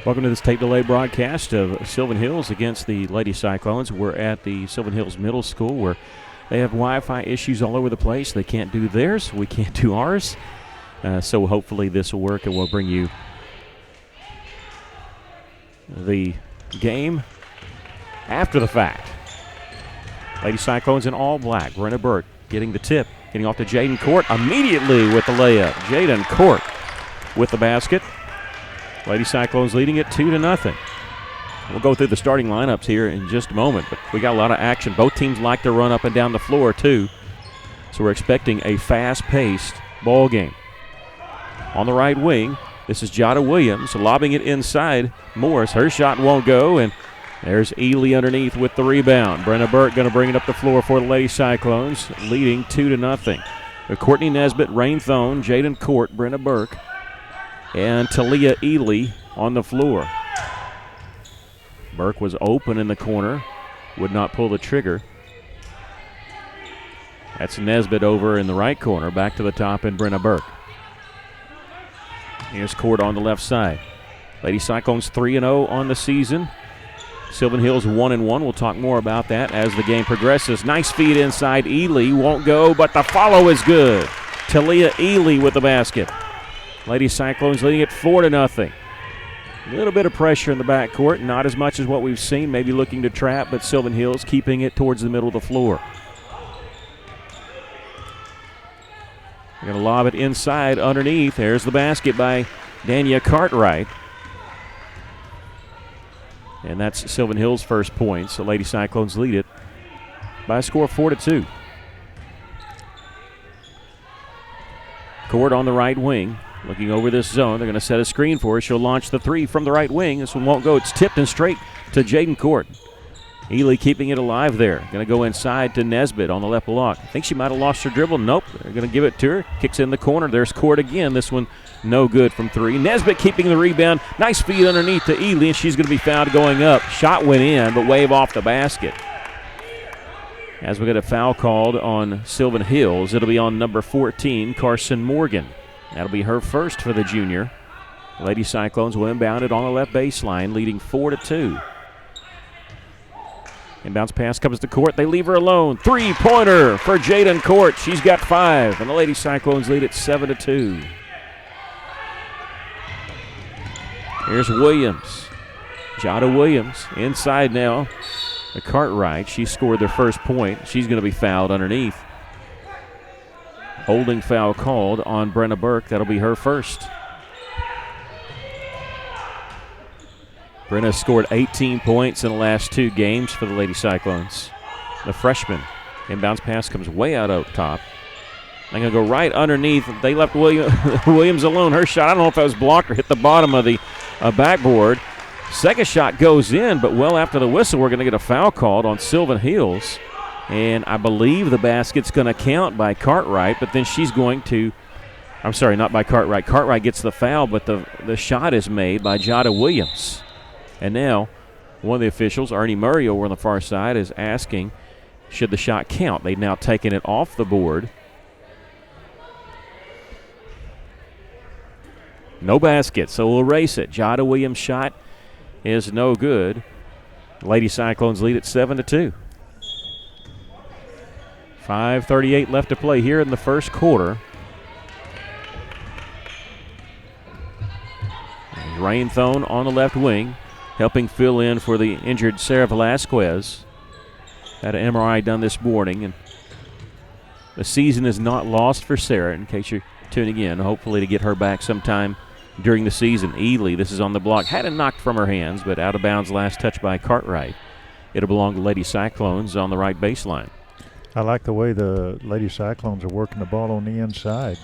Welcome to this tape delay broadcast of Sylvan Hills against the Lady Cyclones. We're at the Sylvan Hills Middle School where they have Wi-Fi issues all over the place. They can't do theirs. We can't do ours. So hopefully this will work and we'll bring you the game after the fact. Lady Cyclones in all black. Brenna Burke getting the tip, getting off to Jaden Court immediately with the layup. Jaden Court with the basket. Lady Cyclones leading it 2-0. We'll go through the starting lineups here in just a moment, but we got a lot of action. Both teams like to run up and down the floor too, so we're expecting a fast-paced ball game. On the right wing, this is Jada Williams lobbing it inside Morris. Her shot won't go, and there's Ely underneath with the rebound. Brenna Burke going to bring it up the floor for the Lady Cyclones, leading 2-0. Courtney Nesbitt, Rain Thone, Jaden Court, Brenna Burke, and Talia Ely on the floor. Burke was open in the corner, would not pull the trigger. That's Nesbitt over in the right corner, back to the top, and Brenna Burke. Here's Court on the left side. Lady Cyclones 3-0 on the season. Sylvan Hills 1-1. We'll talk more about that as the game progresses. Nice feed inside. Ely won't go, but the follow is good. Talia Ely with the basket. Lady Cyclones leading it 4-0. A little bit of pressure in the backcourt, not as much as what we've seen, maybe looking to trap, but Sylvan Hills keeping it towards the middle of the floor. They're going to lob it inside underneath. There's the basket by Dania Cartwright. And that's Sylvan Hills' first points. The Lady Cyclones lead it by a score of 4-2. Court on the right wing. Looking over this zone, they're going to set a screen for her. She'll launch the three from the right wing. This one won't go. It's tipped and straight to Jaden Court. Ely keeping it alive there. Going to go inside to Nesbitt on the left block. I think she might have lost her dribble. Nope. They're going to give it to her. Kicks in the corner. There's Court again. This one no good from three. Nesbitt keeping the rebound. Nice feed underneath to Ely, and she's going to be fouled going up. Shot went in, but wave off the basket. As we get a foul called on Sylvan Hills, it'll be on number 14, Carson Morgan. That'll be her first for the junior. Lady Cyclones will inbound it on the left baseline, leading 4-2. Inbounds pass comes to Court. They leave her alone. Three-pointer for Jaden Court. She's got 5, and the Lady Cyclones lead it 7-2. Here's Williams. Jada Williams inside now. The Cartwright. She scored their first point. She's going to be fouled underneath. Holding foul called on Brenna Burke. That'll be her first. Brenna scored 18 points in the last 2 games for the Lady Cyclones. The freshman. Inbounds pass comes way out up top. They're going to go right underneath. They left Williams alone. Her shot, I don't know if that was blocked or hit the bottom of the backboard. Second shot goes in, but well after the whistle, we're going to get a foul called on Sylvan Hills. And I believe the basket's going to count by Cartwright, but then she's going to, I'm sorry, not by Cartwright. Cartwright gets the foul, but the shot is made by Jada Williams. And now one of the officials, Ernie Murray over on the far side, is asking, should the shot count? They've now taken it off the board. No basket, so we'll erase it. Jada Williams' shot is no good. Lady Cyclones lead at 7-2. 5:38 left to play here in the first quarter. Rain Thone on the left wing, helping fill in for the injured Sarah Velasquez. Had an MRI done this morning, and the season is not lost for Sarah, in case you're tuning in. Hopefully to get her back sometime during the season. Ely, this is on the block. Had it knocked from her hands, but out of bounds last touch by Cartwright. It'll belong to Lady Cyclones on the right baseline. I like the way the Lady Cyclones are working the ball on the inside.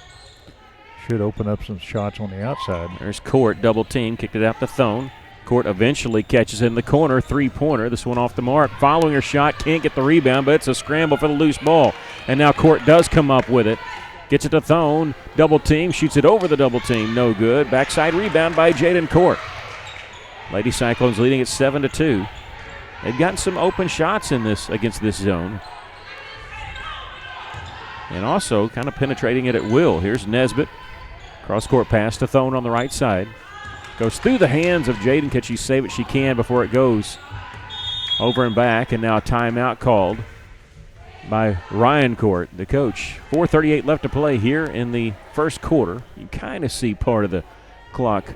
Should open up some shots on the outside. There's Court, double team, kicked it out to Thone. Court eventually catches in the corner, three-pointer. This one off the mark. Following her shot, can't get the rebound, but it's a scramble for the loose ball. And now Court does come up with it. Gets it to Thone, double team, shoots it over the double team, no good. Backside rebound by Jaden Court. Lady Cyclones leading at 7-2. They've gotten some open shots in this against this zone. And also kind of penetrating it at will. Here's Nesbitt. Cross-court pass to Thone on the right side. Goes through the hands of Jaden. Can she save it? She can before it goes over and back. And now a timeout called by Ryan Court, the coach. 4:38 left to play here in the first quarter. You kind of see part of the clock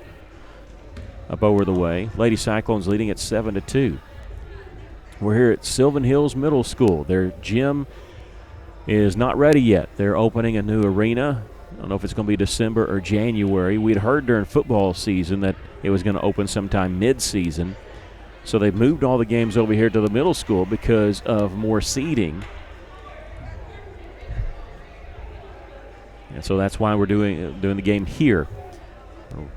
up over the way. Lady Cyclones leading at 7-2. We're here at Sylvan Hills Middle School. Their gym is not ready yet. They're opening a new arena. I don't know if it's going to be December or January. We'd heard during football season that it was going to open sometime mid-season. So they've moved all the games over here to the middle school because of more seating. And so that's why we're doing the game here.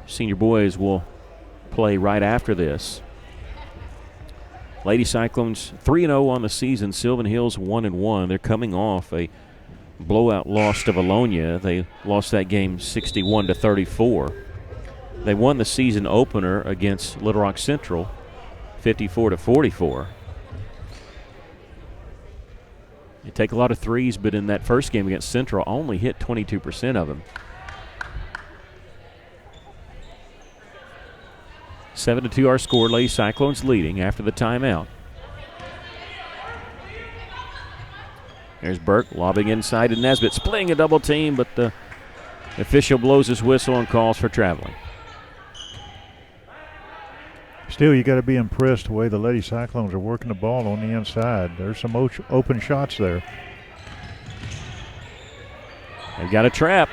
Senior boys will play right after this. Lady Cyclones 3-0 on the season. Sylvan Hills 1-1. They're coming off a blowout loss to Bologna. They lost that game 61-34. They won the season opener against Little Rock Central 54-44. They take a lot of threes, but in that first game against Central, only hit 22% of them. 7-2 our score. Lady Cyclones leading after the timeout. There's Burke lobbing inside to Nesbitt, splitting a double team, but the official blows his whistle and calls for traveling. Still, you got to be impressed the way the Lady Cyclones are working the ball on the inside. There's some open shots there. They've got a trap.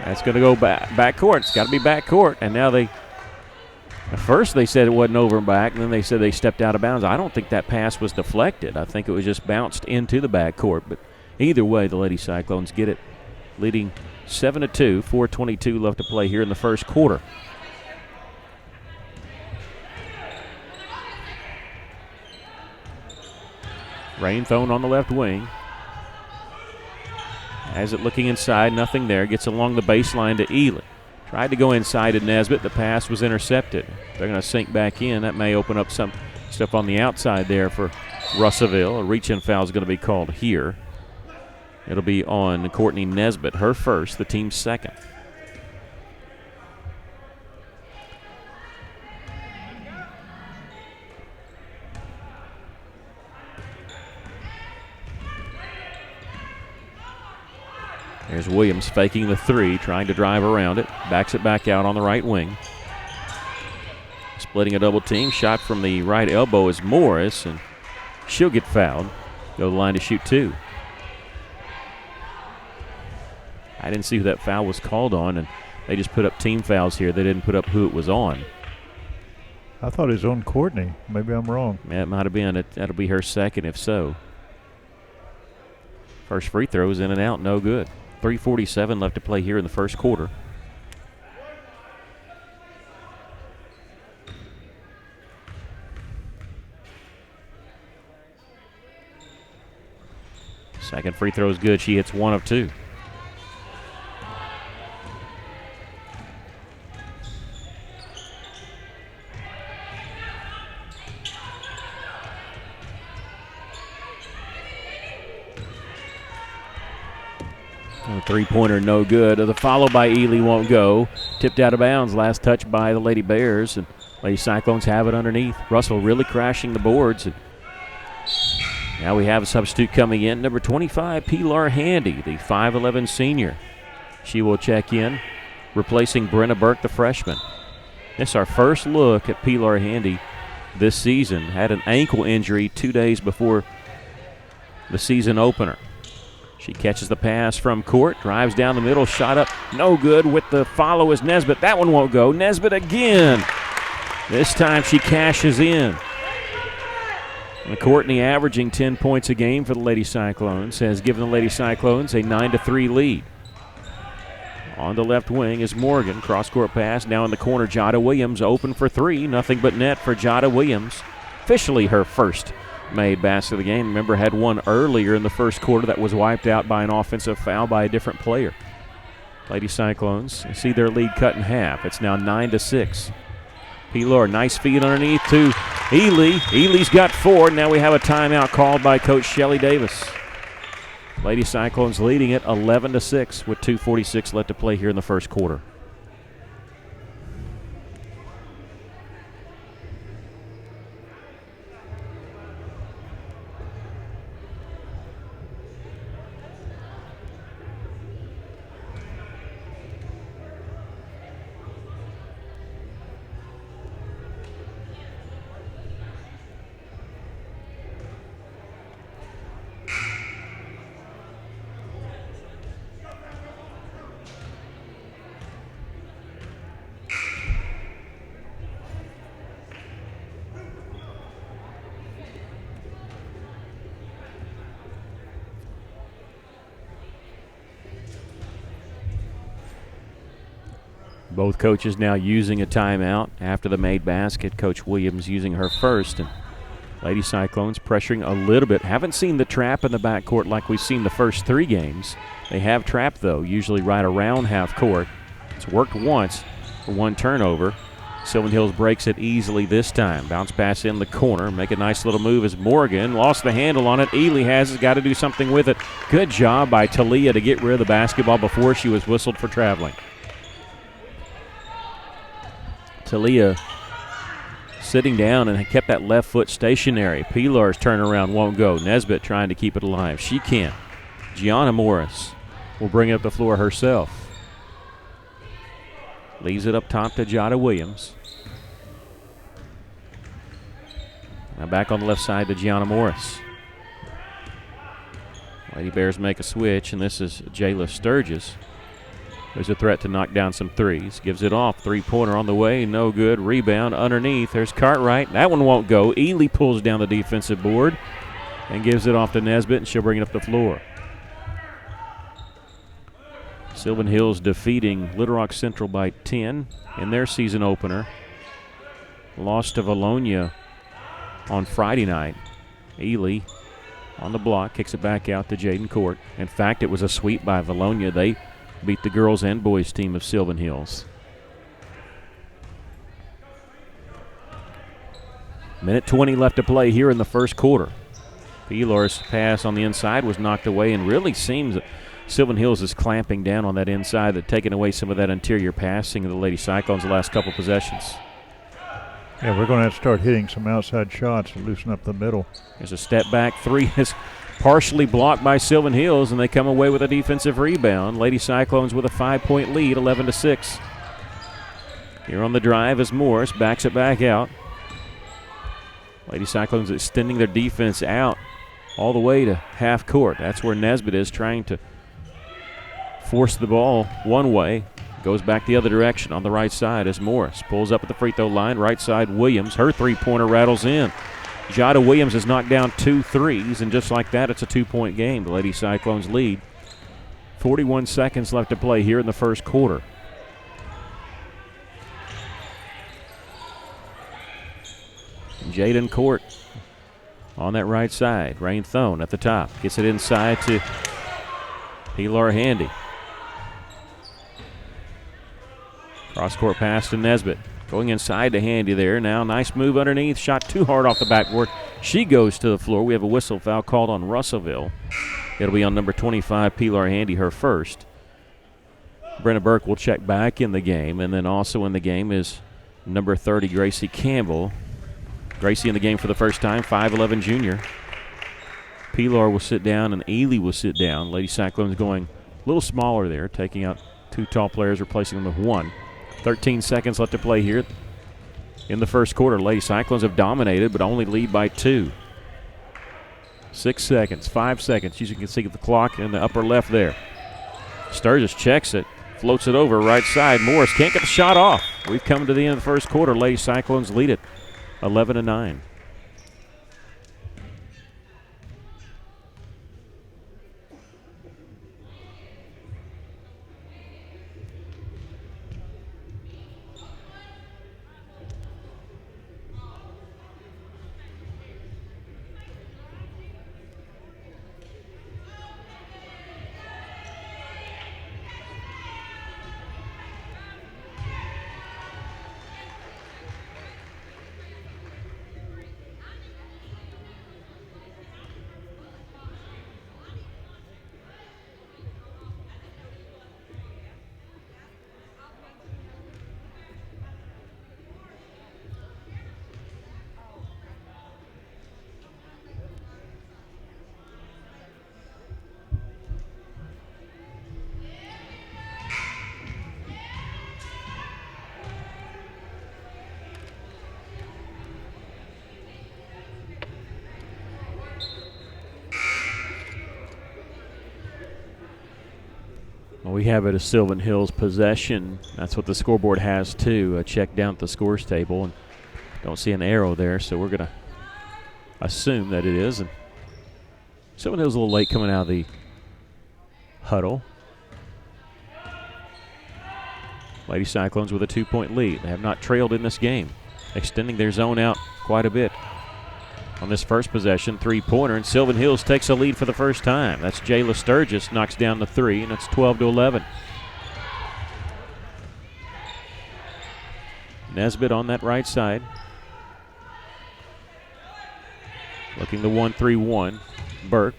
That's going to go back court. It's got to be back court. And now at first they said it wasn't over and back, and then they said they stepped out of bounds. I don't think that pass was deflected. I think it was just bounced into the back court. But either way, the Lady Cyclones get it, leading 7-2, 4:22 left to play here in the first quarter. Rain thrown on the left wing. Has it looking inside, nothing there. Gets along the baseline to Ely. Tried to go inside to Nesbitt. The pass was intercepted. They're going to sink back in. That may open up some stuff on the outside there for Russellville. A reach-in foul is going to be called here. It'll be on Courtney Nesbitt, her first, the team's second. There's Williams faking the three, trying to drive around it. Backs it back out on the right wing. Splitting a double team. Shot from the right elbow is Morris, and she'll get fouled. Go to the line to shoot two. I didn't see who that foul was called on, and they just put up team fouls here. They didn't put up who it was on. I thought it was on Courtney. Maybe I'm wrong. Yeah, it might have been. That'll be her second if so. First free throw is in and out, no good. 3:47 left to play here in the first quarter. Second free throw is good. She hits one of two. Three-pointer no good. The follow by Ely won't go. Tipped out of bounds. Last touch by the Lady Bears. And Lady Cyclones have it underneath. Russell really crashing the boards. And now we have a substitute coming in. Number 25, Pilar Handy, the 5'11 senior. She will check in, replacing Brenna Burke, the freshman. This is our first look at Pilar Handy this season. Had an ankle injury 2 days before the season opener. She catches the pass from court, drives down the middle, shot up, no good. With the follow is Nesbitt. That one won't go. Nesbitt again. This time she cashes in. And Courtney averaging 10 points a game for the Lady Cyclones has given the Lady Cyclones a 9-3 lead. On the left wing is Morgan. Cross-court pass. Now in the corner, Jada Williams open for three. Nothing but net for Jada Williams. Officially her first made basket of the game. Remember, had one earlier in the first quarter that was wiped out by an offensive foul by a different player. Lady Cyclones see their lead cut in half. It's now 9-6. Pilar, nice feed underneath to Ely. Ely's got four. Now we have a timeout called by Coach Shelly Davis. Lady Cyclones leading it 11-6 with 2:46 left to play here in the first quarter. Both coaches now using a timeout after the made basket. Coach Williams using her first. And Lady Cyclones pressuring a little bit. Haven't seen the trap in the backcourt like we've seen the first 3 games. They have trap, though, usually right around half court. It's worked once for 1 turnover. Sylvan Hills breaks it easily this time. Bounce pass in the corner. Make a nice little move as Morgan lost the handle on it. Ely has got to do something with it. Good job by Talia to get rid of the basketball before she was whistled for traveling. Talia sitting down and kept that left foot stationary. Pilar's turnaround won't go. Nesbitt trying to keep it alive. She can't. Gianna Morris will bring it up the floor herself. Leaves it up top to Jada Williams. Now back on the left side to Gianna Morris. Lady Bears make a switch, and this is Jayla Sturgis. There's a threat to knock down some threes. Gives it off. 3-pointer on the way. No good. Rebound underneath. There's Cartwright. That one won't go. Ely pulls down the defensive board and gives it off to Nesbitt, and she'll bring it up the floor. Sylvan Hills defeating Little Rock Central by 10 in their season opener. Lost to Valonia on Friday night. Ely on the block, kicks it back out to Jaden Court. In fact, it was a sweep by Valonia. They beat the girls and boys team of Sylvan Hills. Minute 20 left to play here in the first quarter. Pilar's pass on the inside was knocked away, and really seems that Sylvan Hills is clamping down on that inside, that taking away some of that interior passing of the Lady Cyclones the last couple possessions. Yeah, we're going to have to start hitting some outside shots to loosen up the middle. There's a step back 3 is partially blocked by Sylvan Hills, and they come away with a defensive rebound. Lady Cyclones with a 5-point lead, 11-6. Here on the drive is Morris, backs it back out. Lady Cyclones extending their defense out all the way to half court. That's where Nesbitt is, trying to force the ball one way. Goes back the other direction on the right side as Morris pulls up at the free throw line. Right side, Williams. Her 3-pointer rattles in. Jada Williams has knocked down 2 threes, and just like that, it's a 2-point game. The Lady Cyclones lead. 41 seconds left to play here in the first quarter. Jaden Court on that right side. Rain Thone at the top. Gets it inside to Pilar Handy. Cross-court pass to Nesbitt. Going inside to Handy there. Now nice move underneath. Shot too hard off the backboard. She goes to the floor. We have a whistle foul called on Russellville. It'll be on number 25, Pilar Handy, her first. Brenna Burke will check back in the game. And then also in the game is number 30, Gracie Campbell. Gracie in the game for the first time, 5'11 junior. Pilar will sit down and Ely will sit down. Lady Cyclones going a little smaller there, taking out 2 tall players, replacing them with 1. 13 seconds left to play here in the first quarter. Lady Cyclones have dominated, but only lead by 2. 6 seconds, 5 seconds. You can see the clock in the upper left there. Sturgis checks it, floats it over right side. Morris can't get the shot off. We've come to the end of the first quarter. Lady Cyclones lead it 11-9. We have it as Sylvan Hills possession. That's what the scoreboard has too. Check down at the scores table and don't see an arrow there, so we're going to assume that it is. And Sylvan Hills a little late coming out of the huddle. Lady Cyclones with a 2-point lead. They have not trailed in this game, extending their zone out quite a bit. On this first possession, three-pointer, and Sylvan Hills takes a lead for the first time. That's Jayla Sturgis, knocks down the three, and it's 12-11. Nesbitt on that right side. Looking the 1-3-1. Burke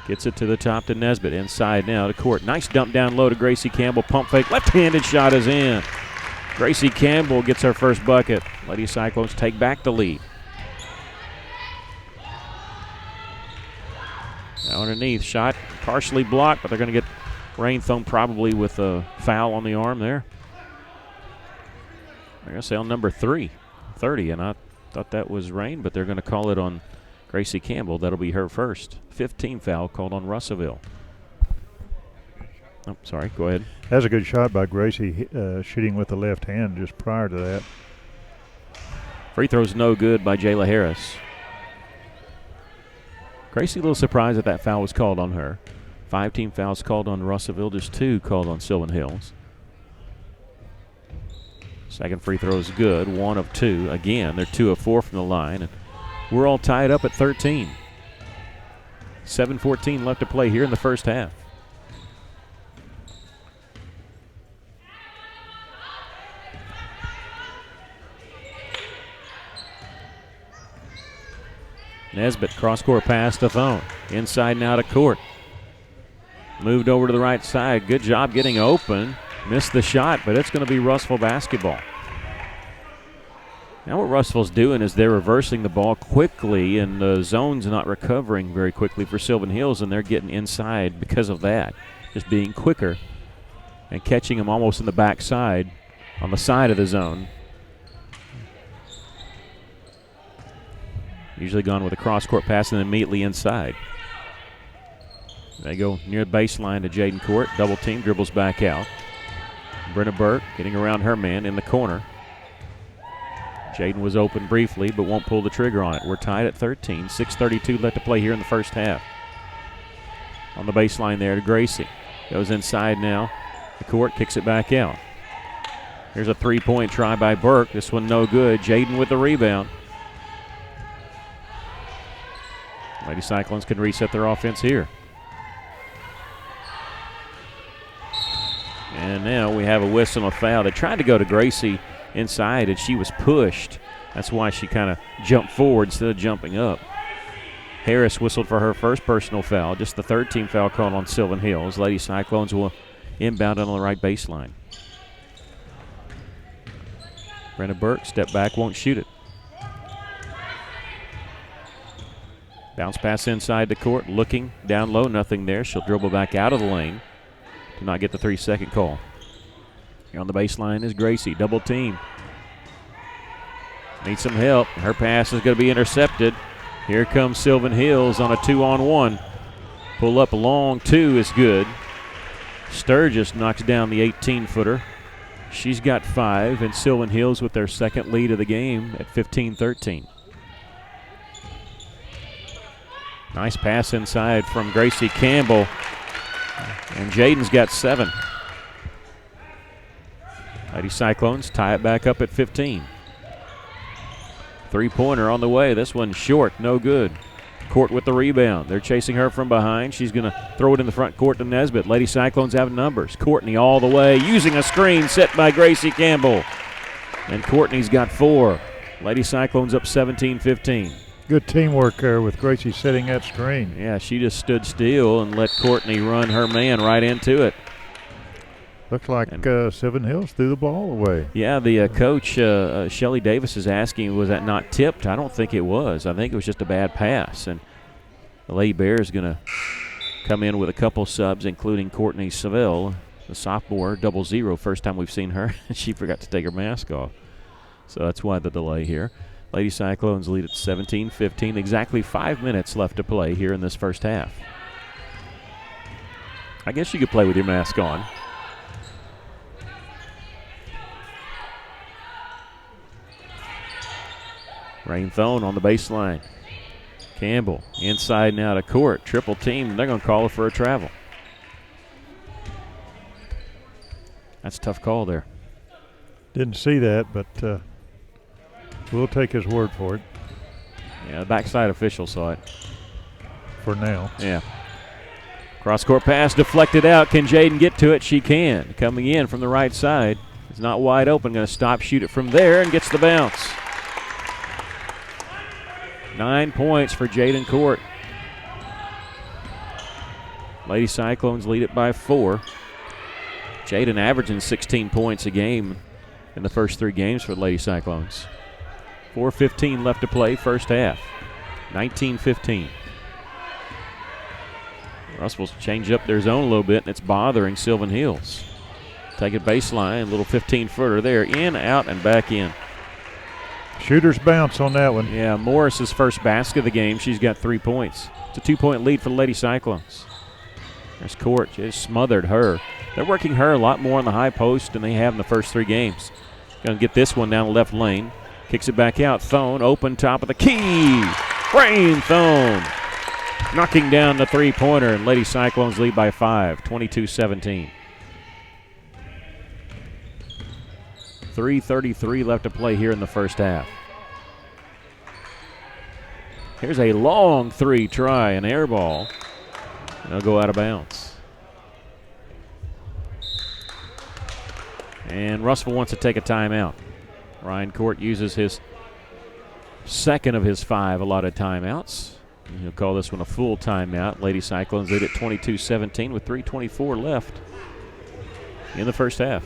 gets it to the top to Nesbitt. Inside now to Court. Nice dump down low to Gracie Campbell. Pump fake. Left-handed shot is in. Gracie Campbell gets her first bucket. Lady Cyclones take back the lead. Now underneath, shot partially blocked, but they're going to get rain thrown probably with a foul on the arm there. They're going to say on number 30, and I thought that was rain, but they're going to call it on Gracie Campbell. That'll be her first. 15 foul called on Russellville. Oh, sorry, go ahead. That's a good shot by Gracie, shooting with the left hand just prior to that. Free throw's no good by Jayla Harris. Gracie a little surprised that foul was called on her. 5 team fouls called on Russellville, just 2 called on Sylvan Hills. Second free throw is good, 1 of 2. Again, they're 2 of 4 from the line, and we're all tied up at 13. 7:14 left to play here in the first half. Nesbitt, cross-court pass to Thone. Inside now to Court. Moved over to the right side. Good job getting open. Missed the shot, but it's going to be Russellville basketball. Now what Russellville's doing is they're reversing the ball quickly, and the zone's not recovering very quickly for Sylvan Hills, and they're getting inside because of that. Just being quicker and catching them almost in the backside on the side of the zone. Usually gone with a cross-court pass and then immediately inside. They go near the baseline to Jaden Court. Double team, dribbles back out. Brenna Burke getting around her man in the corner. Jaden was open briefly but won't pull the trigger on it. We're tied at 13. 6:32 left to play here in the first half. On the baseline there to Gracie. Goes inside now. The Court kicks it back out. Here's a three-point try by Burke. This one no good. Jaden with the rebound. Lady Cyclones can reset their offense here. And now we have a whistle and a foul. They tried to go to Gracie inside, and she was pushed. That's why she kind of jumped forward instead of jumping up. Harris whistled for her first personal foul, just the third team foul called on Sylvan Hills. Lady Cyclones will inbound on the right baseline. Brenna Burke, step back, won't shoot it. Bounce pass inside the court, looking down low, nothing there. She'll dribble back out of the lane to not get the 3-second call. Here on the baseline is Gracie, double team. Needs some help. Her pass is going to be intercepted. Here comes Sylvan Hills on a 2-on-1. Pull up long 2 is good. Sturgis knocks down the 18-footer. She's got 5, and Sylvan Hills with their second lead of the game at 15-13. Nice pass inside from Gracie Campbell. And Jaden's got 7. Lady Cyclones tie it back up at 15. Three-pointer on the way. This one short, no good. Court with the rebound. They're chasing her from behind. She's going to throw it in the front court to Nesbitt. Lady Cyclones have numbers. Courtney all the way, using a screen set by Gracie Campbell. And Courtney's got 4. Lady Cyclones up 17-15. Good teamwork there with Gracie setting that screen. Yeah, she just stood still and let Courtney run her man right into it. Looked like Sylvan Hills threw the ball away. Yeah, the coach, Shelly Davis, is asking, was that not tipped? I don't think it was. I think it was just a bad pass. And the Lady Bears is going to come in with a couple subs, including Courtney Seville, the sophomore, 00. First time we've seen her. She forgot to take her mask off. So that's why the delay here. Lady Cyclones lead at 17-15. Exactly 5 minutes left to play here in this first half. I guess you could play with your mask on. Rain Thone on the baseline. Campbell inside now to Court. Triple team. They're going to call her for a travel. That's a tough call there. Didn't see that, but we'll take his word for it. Yeah, the backside official saw it. For now. Yeah. Cross-court pass deflected out. Can Jaden get to it? She can. Coming in from the right side. It's not wide open. Going to stop, shoot it from there, and gets the bounce. 9 points for Jaden Court. Lady Cyclones lead it by 4. Jaden averaging 16 points a game in the first 3 games for the Lady Cyclones. 4:15 left to play, first half. 19-15. Russell's changed up their zone a little bit, and it's bothering Sylvan Hills. Take it baseline, a little 15-footer there. In, out, and back in. Shooter's bounce on that one. Yeah, Morris's first basket of the game. She's got 3 points. It's a 2-point lead for the Lady Cyclones. There's Court. Just smothered her. They're working her a lot more on the high post than they have in the first 3 games. Going to get this one down the left lane. Kicks it back out. Thone open top of the key. Rain Thone knocking down the three-pointer, and Lady Cyclones lead by 5, 22-17. 3:33 left to play here in the first half. Here's a long 3 try, an air ball. And it'll go out of bounds. And Russell wants to take a timeout. Ryan Court uses his second of his 5 allotted timeouts. He'll call this one a full timeout. Lady Cyclones lead at 22-17 with 3:24 left in the first half.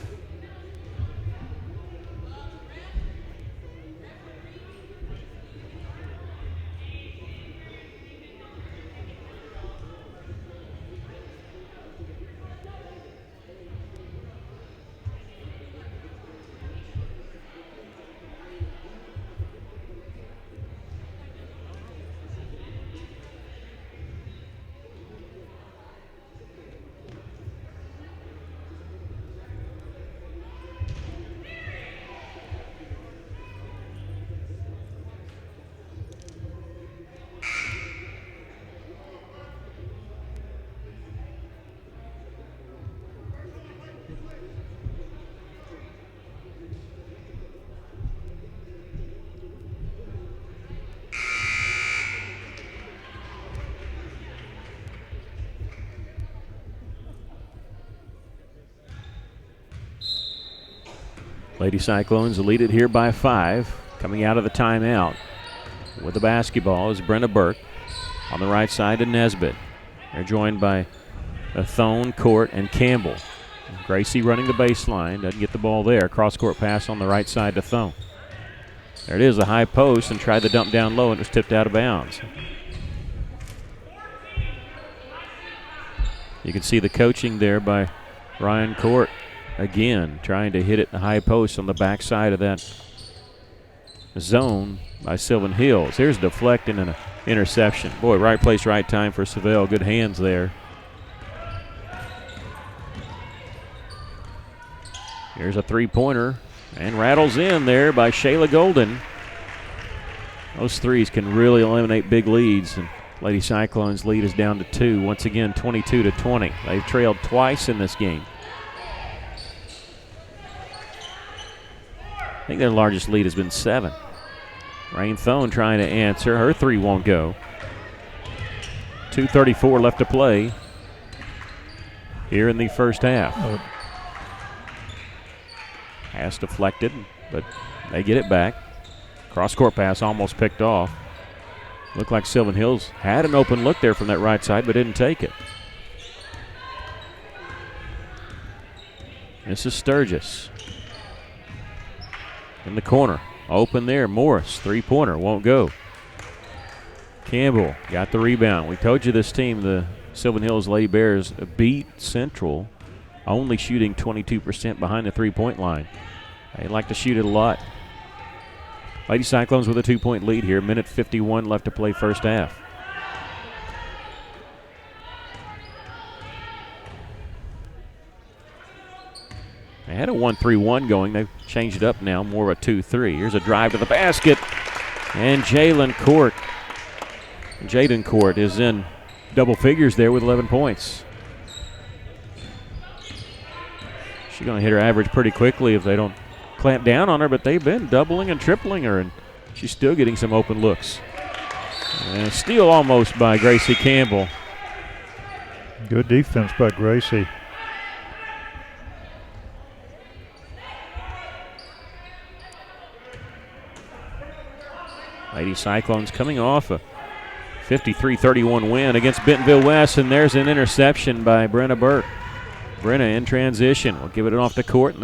Lady Cyclones lead it here by 5. Coming out of the timeout with the basketball is Brenna Burke. On the right side to Nesbitt. They're joined by Thone, Court, and Campbell. Gracie running the baseline. Doesn't get the ball there. Cross-court pass on the right side to Thone. There it is, a high post, and tried to dump down low, and it was tipped out of bounds. You can see the coaching there by Ryan Court. Again, trying to hit it in the high post on the backside of that zone by Sylvan Hills. Here's a deflecting and an interception. Boy, right place, right time for Seville. Good hands there. Here's a three-pointer and rattles in there by Shayla Golden. Those threes can really eliminate big leads, and Lady Cyclones' lead is down to 2. Once again, 22-20. They've trailed twice in this game. I think their largest lead has been 7. Rain Thone trying to answer. Her 3 won't go. 2:34 left to play here in the first half. Pass deflected, but they get it back. Cross-court pass almost picked off. Looked like Sylvan Hills had an open look there from that right side, but didn't take it. This is Sturgis. In the corner. Open there. Morris, three-pointer. Won't go. Campbell got the rebound. We told you this team, the Sylvan Hills Lady Bears, beat Central, only shooting 22% behind the three-point line. They like to shoot it a lot. Lady Cyclones with a 2-point lead here. Minute 51 left to play first half. They had a 1-3-1 going. They've changed it up now, more of a 2-3. Here's a drive to the basket, and Jaden Court is in double figures there with 11 points. She's going to hit her average pretty quickly if they don't clamp down on her, but they've been doubling and tripling her, and she's still getting some open looks. And a steal almost by Gracie Campbell. Good defense by Gracie. Lady Cyclones coming off a 53-31 win against Bentonville West, and there's an interception by Brenna Burke. Brenna in transition will give it off the court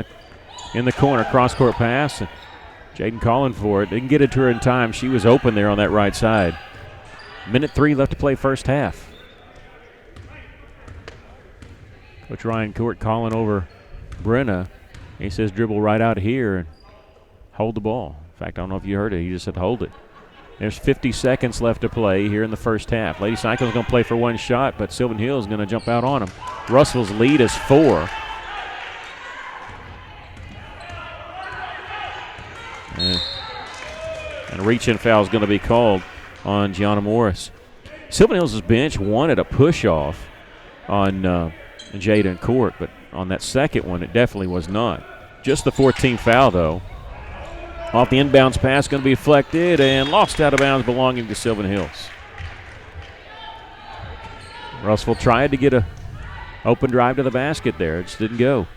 in the corner, cross-court pass. And Jaden calling for it. Didn't get it to her in time. She was open there on that right side. Minute 3 left to play first half. Coach Ryan Court calling over Brenna. He says dribble right out here and hold the ball. In fact, I don't know if you heard it. He just said hold it. There's 50 seconds left to play here in the first half. Lady Cyclones going to play for one shot, but Sylvan Hill is going to jump out on them. Russell's lead is 4. And a reach-in foul is going to be called on Gianna Morris. Sylvan Hills' bench wanted a push-off on Jaden Court, but on that second one, it definitely was not. Just the 14th foul, though. Off the inbounds pass, going to be deflected and lost out of bounds, belonging to Sylvan Hills. Russell tried to get a open drive to the basket there. It just didn't go.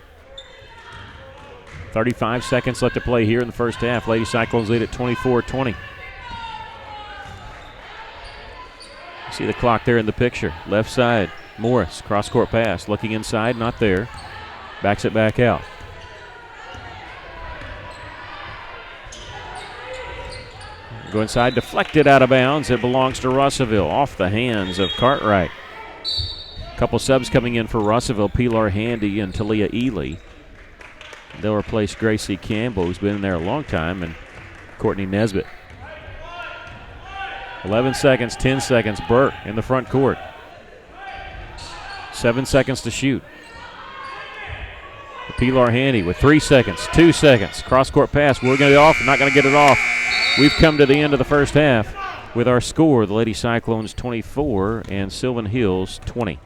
35 seconds left to play here in the first half. Lady Cyclones lead at 24-20. See the clock there in the picture. Left side, Morris, cross-court pass. Looking inside, not there. Backs it back out. Go inside, deflected out of bounds. It belongs to Russellville, off the hands of Cartwright. Couple subs coming in for Russellville, Pilar Handy and Talia Ely. They'll replace Gracie Campbell, who's been in there a long time, and Courtney Nesbitt. 11 seconds, 10 seconds. Burke in the front court. 7 seconds to shoot. Pilar Handy with 3 seconds, 2 seconds. Cross-court pass. We're going to get off. Not going to get it off. We've come to the end of the first half with our score. The Lady Cyclones 24 and Sylvan Hills 20.